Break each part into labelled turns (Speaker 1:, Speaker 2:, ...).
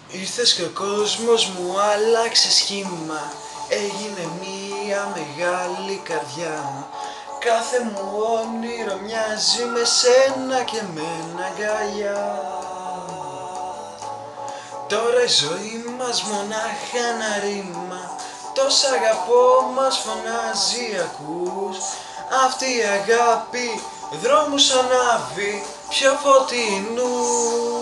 Speaker 1: Ήρθες και ο κόσμος μου άλλαξε σχήμα. Έγινε μία μεγάλη καρδιά. Κάθε μου όνειρο μοιάζει με σένα και με ένα αγκαλιά. Τώρα η ζωή μας μονάχα ένα ρήμα. Τόσα αγαπώ μας φωνάζει, ακούς? Αυτή η αγάπη δρόμους ανάβει πιο φωτεινούς.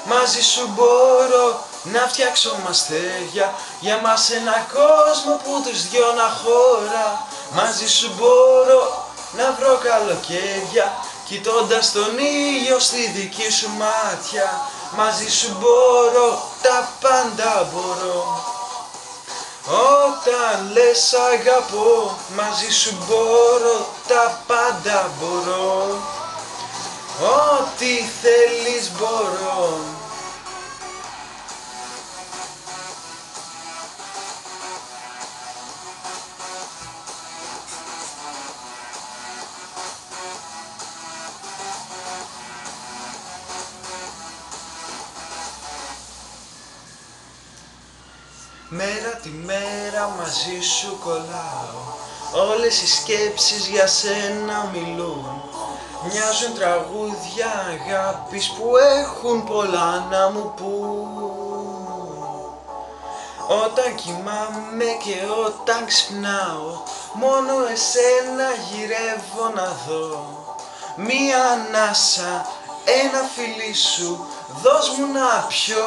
Speaker 1: Μαζί σου μπορώ να φτιάξω μαστέρια, για μας ένα κόσμο που τους δυο να χώρα. Μαζί σου μπορώ να βρω καλοκαίρια, κοιτώντας τον ήλιο στη δική σου μάτια. Μαζί σου μπορώ, τα πάντα μπορώ. Όταν λες αγαπώ, μαζί σου μπορώ, τα πάντα μπορώ. Ό,τι θέλεις μπορώ. Μέρα τη μέρα μαζί σου κολλάω, όλες οι σκέψεις για σένα μιλούν. Μοιάζουν τραγούδια αγάπης που έχουν πολλά να μου πούν. Όταν κοιμάμαι και όταν ξυπνάω, μόνο εσένα γυρεύω να δω. Μία ανάσα, ένα φιλί σου, δώσ' μου να πιω.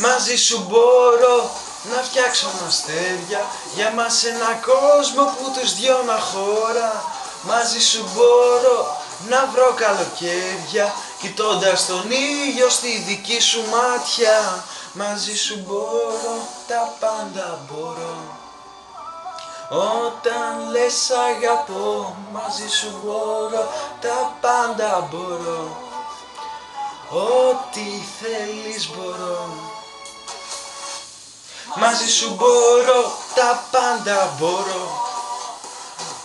Speaker 1: Μαζί σου μπορώ να φτιάξω μαστέρια, για μας ένα κόσμο που τους δυο να χώρα. Μαζί σου μπορώ να βρω καλοκαίρια, κοιτώντας τον ήλιο στη δική σου μάτια. Μαζί σου μπορώ, τα πάντα μπορώ. Όταν λες αγαπώ, μαζί σου μπορώ, τα πάντα μπορώ. Ό,τι θέλεις μπορώ. Μαζί σου μπορώ, τα πάντα μπορώ.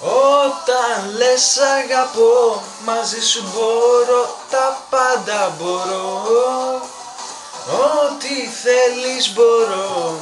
Speaker 1: Όταν λες αγαπώ, μαζί σου μπορώ, τα πάντα μπορώ. Ό,τι θέλεις μπορώ.